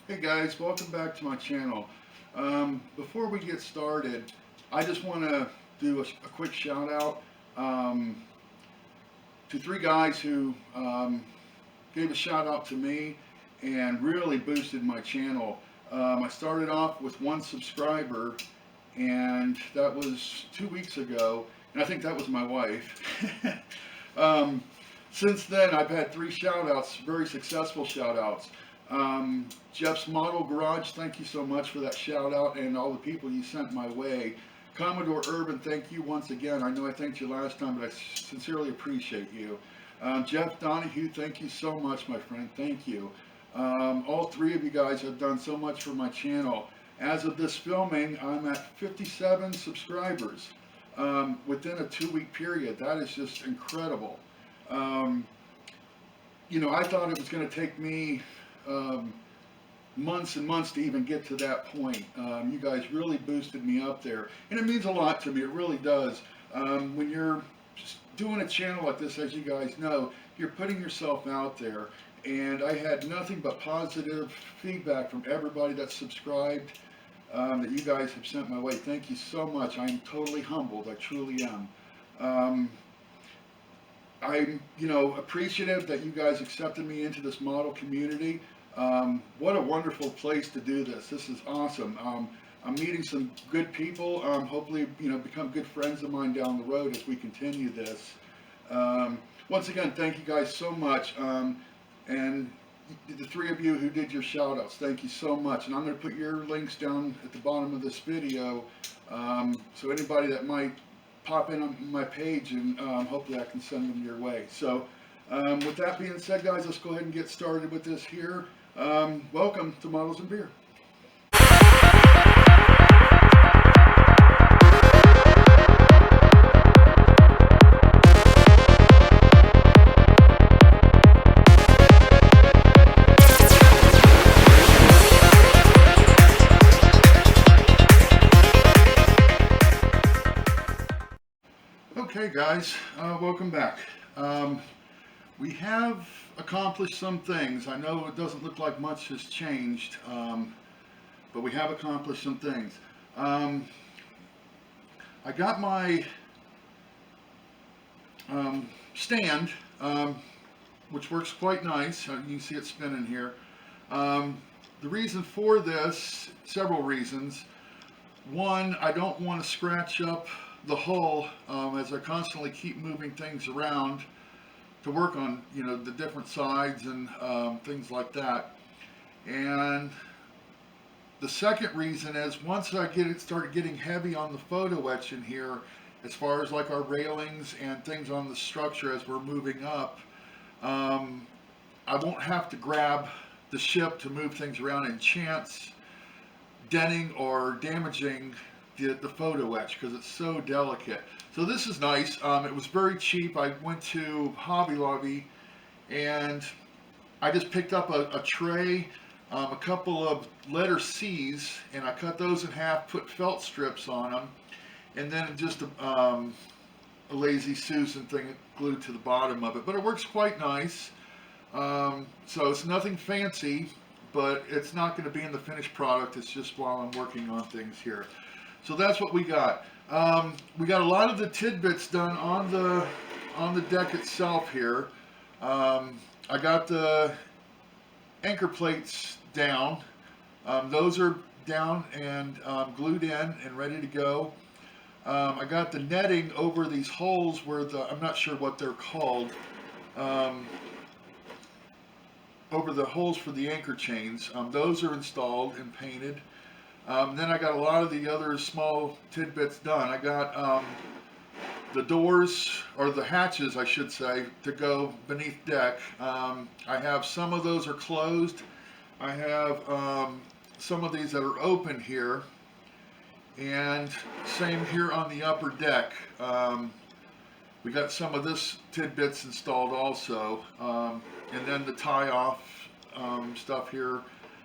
Hey guys, welcome back to my channel. Before we get started, I just want to do a quick shout out um, to three guys who gave a shout out to me and really boosted my channel. I started off with one subscriber, and that was 2 weeks ago, and I think that was my wife. um, since then, I've had three shout outs, very successful shout outs. Jeff's Model Garage, thank you so much for that shout out and all the people you sent my way. Commodore Urban, thank you once again. I know I thanked you last time, but I sincerely appreciate you. Jeff Donahue, thank you so much, my friend. Thank you. All three of you guys have done so much for my channel. As of this filming, I'm at 57 subscribers within a 2 week period. That is just incredible. Um, I thought it was going to take me um, months and months to even get to that point. You guys really boosted me up there, and it means a lot to me. It really does. When you're just doing a channel like this, as you guys know, you're putting yourself out there, and I had nothing but positive feedback from everybody that subscribed, that you guys have sent my way. Thank you so much. I'm totally humbled. I truly am. Um, I'm, appreciative that you guys accepted me into this model community. What a wonderful place to do this. This is awesome. I'm meeting some good people. Hopefully, become good friends of mine down the road as we continue this. Once again, thank you guys so much. And the three of you who did your shout outs, thank you so much. And I'm going to put your links down at the bottom of this video. So anybody that might pop in on my page, and hopefully I can send them your way. So with that being said, guys, let's go ahead and get started with this here. Welcome to Models and Beer. Okay guys, welcome back. We have accomplished some things. I know it doesn't look like much has changed, but we have accomplished some things. I got my stand, which works quite nice. You can see it spinning here. The reason for this, several reasons. One, I don't want to scratch up the hull as I constantly keep moving things around to work on, the different sides and things like that. And the second reason is once I started getting heavy on the photo etch in here, as far as like our railings and things on the structure as we're moving up, I won't have to grab the ship to move things around and chance denting or damaging the photo etch because it's so delicate. So this is nice. It was very cheap. I went to Hobby Lobby and I just picked up a tray, a couple of letter C's, and I cut those in half, put felt strips on them, and then just a Lazy Susan thing glued to the bottom of it. But it works quite nice. So it's nothing fancy, but it's not going to be in the finished product. It's just while I'm working on things here. So that's what we got. We got a lot of the tidbits done on the deck itself here. I got the anchor plates down. Those are down and glued in and ready to go. I got the netting over these holes where I'm not sure what they're called, over the holes for the anchor chains. Those are installed and painted. Then I got a lot of the other small tidbits done. I got the doors, or the hatches I should say, to go beneath deck. I have some of those are closed. I have some of these that are open here. And same here on the upper deck. We got some of this tidbits installed also. And then the tie-off stuff here,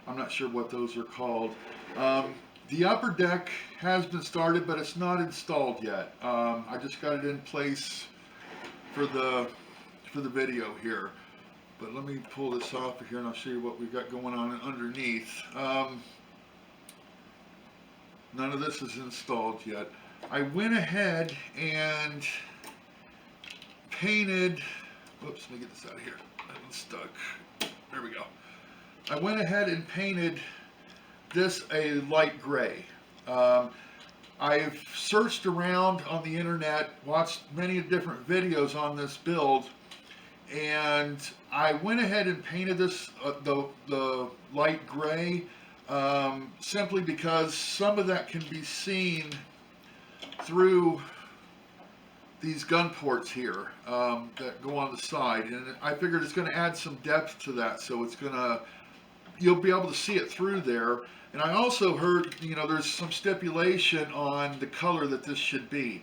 I'm not sure what those are called. The upper deck has been started, but it's not installed yet. I just got it in place for the video here. But let me pull this off of here and I'll show you what we've got going on underneath. None of this is installed yet. I went ahead and painted, whoops, let me get this out of here. That one's stuck. There we go. I went ahead and painted this a light gray. I've searched around on the internet, watched many different videos on this build, and I went ahead and painted this the light gray simply because some of that can be seen through these gun ports here that go on the side, and I figured it's going to add some depth to that, so it's going to, you'll be able to see it through there. And I also heard, you know, there's some stipulation on the color that this should be.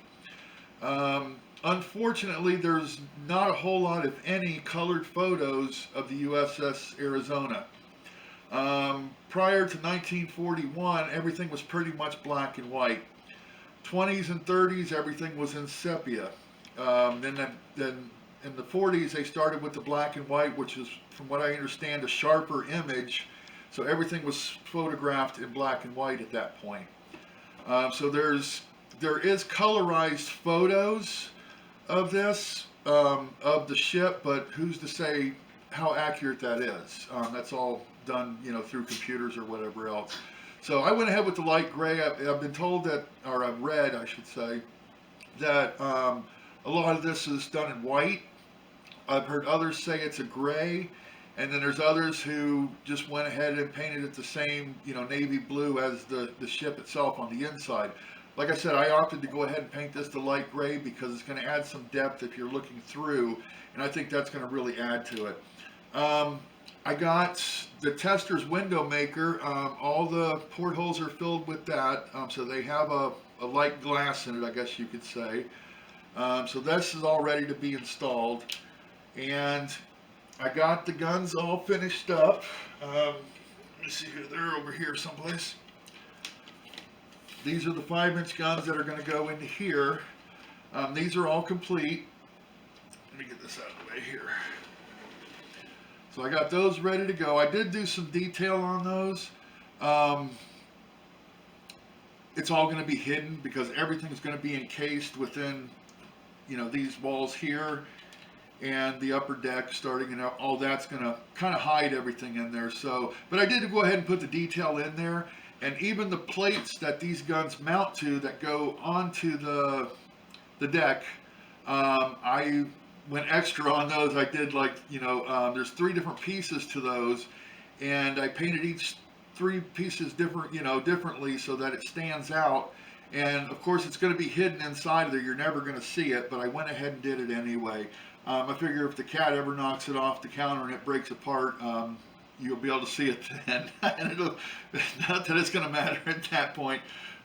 Unfortunately, there's not a whole lot, if any, colored photos of the USS Arizona. Prior to 1941, everything was pretty much black and white. 20s and 30s, everything was in sepia. Then in the 40s, they started with the black and white, which is, from what I understand, a sharper image. So everything was photographed in black and white at that point. So there is colorized photos of this, of the ship, but who's to say how accurate that is? That's all done, you know, through computers or whatever else. So I went ahead with the light gray. I've been told that, or I've read, I should say, that a lot of this is done in white. I've heard others say it's a gray, and then there's others who just went ahead and painted it the same, you know, navy blue as the ship itself on the inside. Like I said, I opted to go ahead and paint this the light gray because it's going to add some depth if you're looking through, and I think that's going to really add to it. I got the Tester's window maker. All the portholes are filled with that, so they have a light glass in it, I guess you could say. So this is all ready to be installed, and I got the guns all finished up. Let me see here, they're over here someplace. These are the 5-inch guns that are going to go into here. These are all complete. Let me get this out of the way here. So I got those ready to go. I did do some detail on those. It's all going to be hidden because everything is going to be encased within, you know, these walls here and the upper deck starting, and all that's going to kind of hide everything in there. So, but I did go ahead and put the detail in there, and even the plates that these guns mount to that go onto the deck, I went extra on those. I did, like, you know, there's 3 different pieces to those, and I painted each 3 pieces different, you know, differently so that it stands out. And of course, it's going to be hidden inside of there. You're never going to see it, but I went ahead and did it anyway. I figure if the cat ever knocks it off the counter and it breaks apart, you'll be able to see it then. And it'll, not that it's going to matter at that point,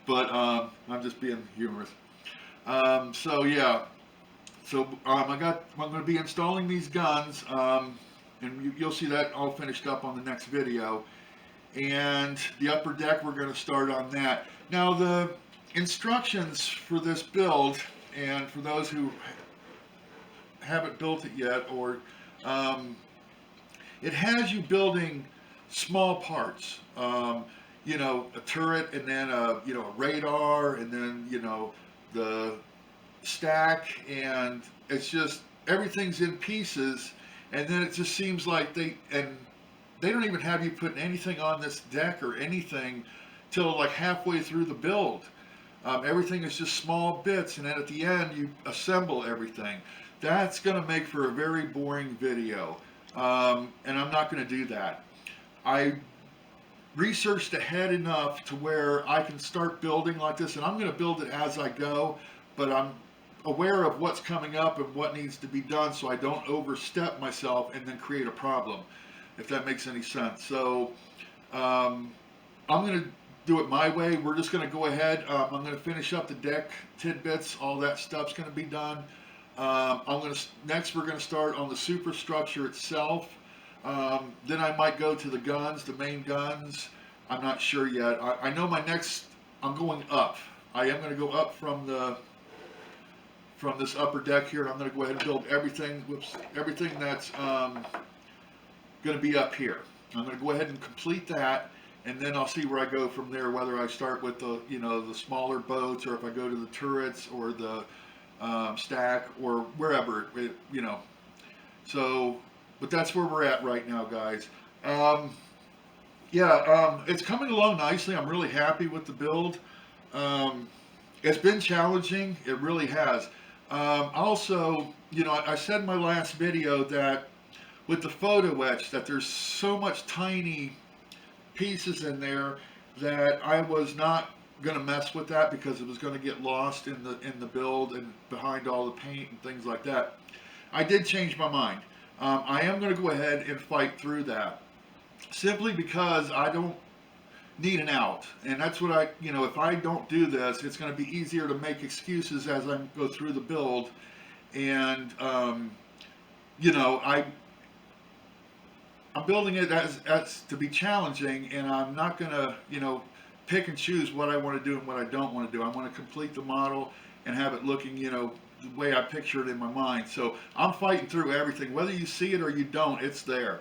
but I'm just being humorous. So yeah. So I'm going to be installing these guns, and you'll see that all finished up on the next video. And the upper deck, we're going to start on that. Now the instructions for this build, and for those who haven't built it yet, or it has you building small parts. You know, a turret, and then a radar, and then, you know, the stack, and it's just everything's in pieces, and then it just seems like they don't even have you putting anything on this deck or anything till like halfway through the build. Everything is just small bits, and then at the end you assemble everything. That's going to make for a very boring video, and I'm not going to do that. I researched ahead enough to where I can start building like this, and I'm going to build it as I go, but I'm aware of what's coming up and what needs to be done so I don't overstep myself and then create a problem, if that makes any sense. So I'm going to do it my way. We're just going to go ahead. I'm going to finish up the deck tidbits. All that stuff's going to be done. Next we're going to start on the superstructure itself. Then I might go to the guns, the main guns. I'm not sure yet. I know I'm going up. I am going to go up from this upper deck here, and I'm going to go ahead and build everything. Everything that's going to be up here. I'm going to go ahead and complete that, and then I'll see where I go from there. Whether I start with the the smaller boats, or if I go to the turrets or the stack or wherever So, but that's where we're at right now, guys. It's coming along nicely. I'm really happy with the build. Um, it's been challenging. It really has. Also, I said in my last video that with the photo etch, that there's so much tiny pieces in there that I was not going to mess with that because it was going to get lost in the build and behind all the paint and things like that. I did change my mind. I am going to go ahead and fight through that, simply because I don't need an out. And that's what if I don't do this, it's going to be easier to make excuses as I go through the build. And, I'm building it as to be challenging, and I'm not going to, pick and choose what I want to do and what I don't want to do. I want to complete the model and have it looking, the way I picture it in my mind. So I'm fighting through everything. Whether you see it or you don't, it's there.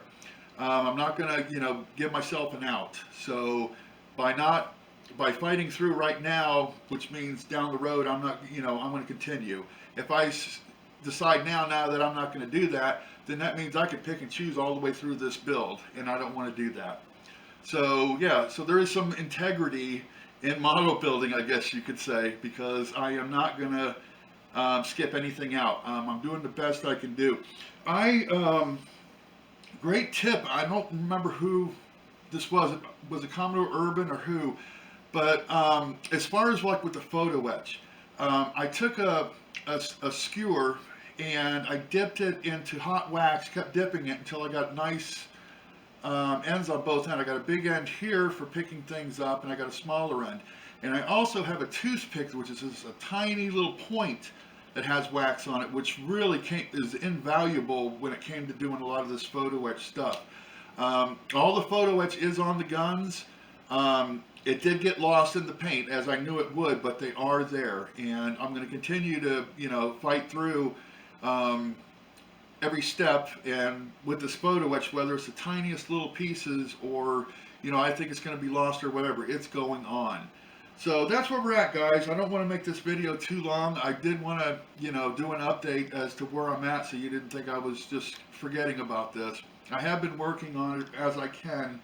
I'm not going to, give myself an out. So by fighting through right now, which means down the road, I'm not, I'm going to continue. If I decide now that I'm not going to do that, then that means I can pick and choose all the way through this build, and I don't want to do that. So yeah, so there is some integrity in model building, I guess you could say, because I am not going to skip anything out. I'm doing the best I can do. Great tip. I don't remember who this was. Was it Commodore Urban or who? But as far as like with the photo etch, I took a skewer and I dipped it into hot wax, kept dipping it until I got nice ends on both ends. I got a big end here for picking things up, and I got a smaller end. And I also have a toothpick, which is a tiny little point that has wax on it, which really is invaluable when it came to doing a lot of this photo etch stuff. All the photo etch is on the guns. It did get lost in the paint, as I knew it would, but they are there, and I'm going to continue to, fight through every step. And with this photo etch, whether it's the tiniest little pieces or, I think it's going to be lost or whatever, it's going on. So that's where we're at, guys. I don't want to make this video too long. I did want to, do an update as to where I'm at, so you didn't think I was just forgetting about this. I have been working on it as I can.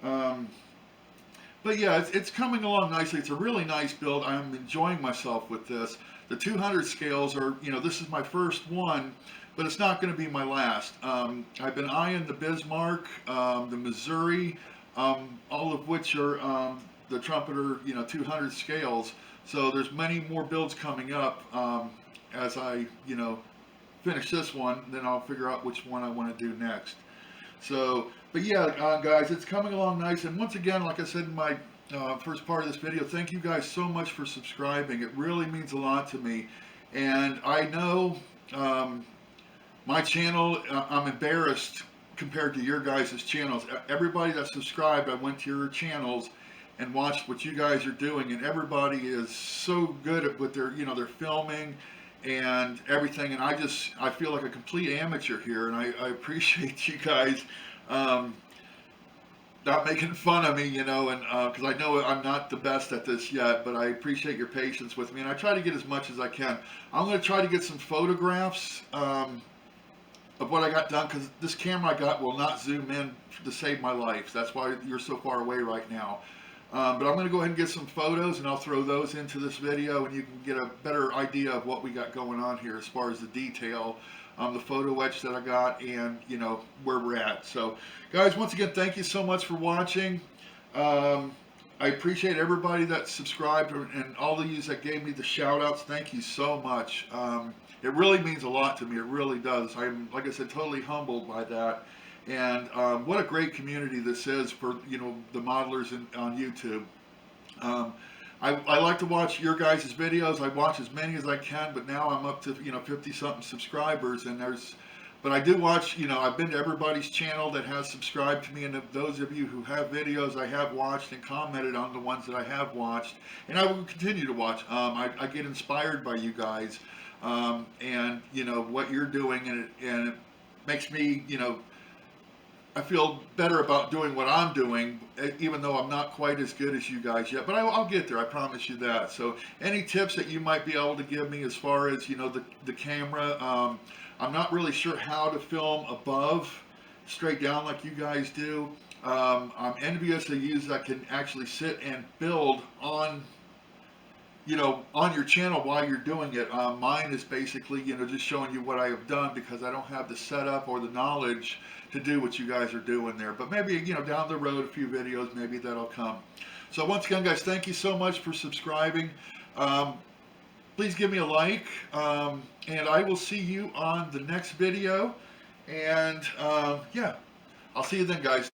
But yeah, it's coming along nicely. It's a really nice build. I'm enjoying myself with this. The 200 scales are, this is my first one, but it's not going to be my last. I've been eyeing the Bismarck, the Missouri, all of which are the Trumpeter, 200 scales. So there's many more builds coming up as I, finish this one. Then I'll figure out which one I want to do next. So, but yeah, guys, it's coming along nice. And once again, like I said in my first part of this video, thank you guys so much for subscribing. It really means a lot to me. And I know my channel, I'm embarrassed compared to your guys' channels. Everybody that subscribed, I went to your channels and watched what you guys are doing, and everybody is so good at what they're, they're filming and everything, and I feel like a complete amateur here, and I appreciate you guys not making fun of me, and because I know I'm not the best at this yet, but I appreciate your patience with me, and I try to get as much as I can. I'm going to try to get some photographs of what I got done, because this camera I got will not zoom in to save my life. That's why you're so far away right now. But I'm going to go ahead and get some photos, and I'll throw those into this video, and you can get a better idea of what we got going on here as far as the detail, the photo etch that I got, and, where we're at. So, guys, once again, thank you so much for watching. I appreciate everybody that subscribed and all of you that gave me the shout-outs. Thank you so much. It really means a lot to me. It really does. I'm, like I said, totally humbled by that. And what a great community this is for, the modelers on YouTube. I like to watch your guys' videos. I watch as many as I can, but now I'm up to, 50-something subscribers. And but I do watch, I've been to everybody's channel that has subscribed to me. And those of you who have videos, I have watched and commented on the ones that I have watched. And I will continue to watch. I get inspired by you guys and, what you're doing. And it makes me, I feel better about doing what I'm doing, even though I'm not quite as good as you guys yet. But I'll get there. I promise you that. So, any tips that you might be able to give me as far as the camera? I'm not really sure how to film above, straight down like you guys do. I'm envious of you that can actually sit and build on on your channel while you're doing it. Mine is basically, just showing you what I have done because I don't have the setup or the knowledge to do what you guys are doing there. But maybe, down the road, a few videos, maybe that'll come. So once again, guys, thank you so much for subscribing. Please give me a like, and I will see you on the next video. And yeah, I'll see you then, guys.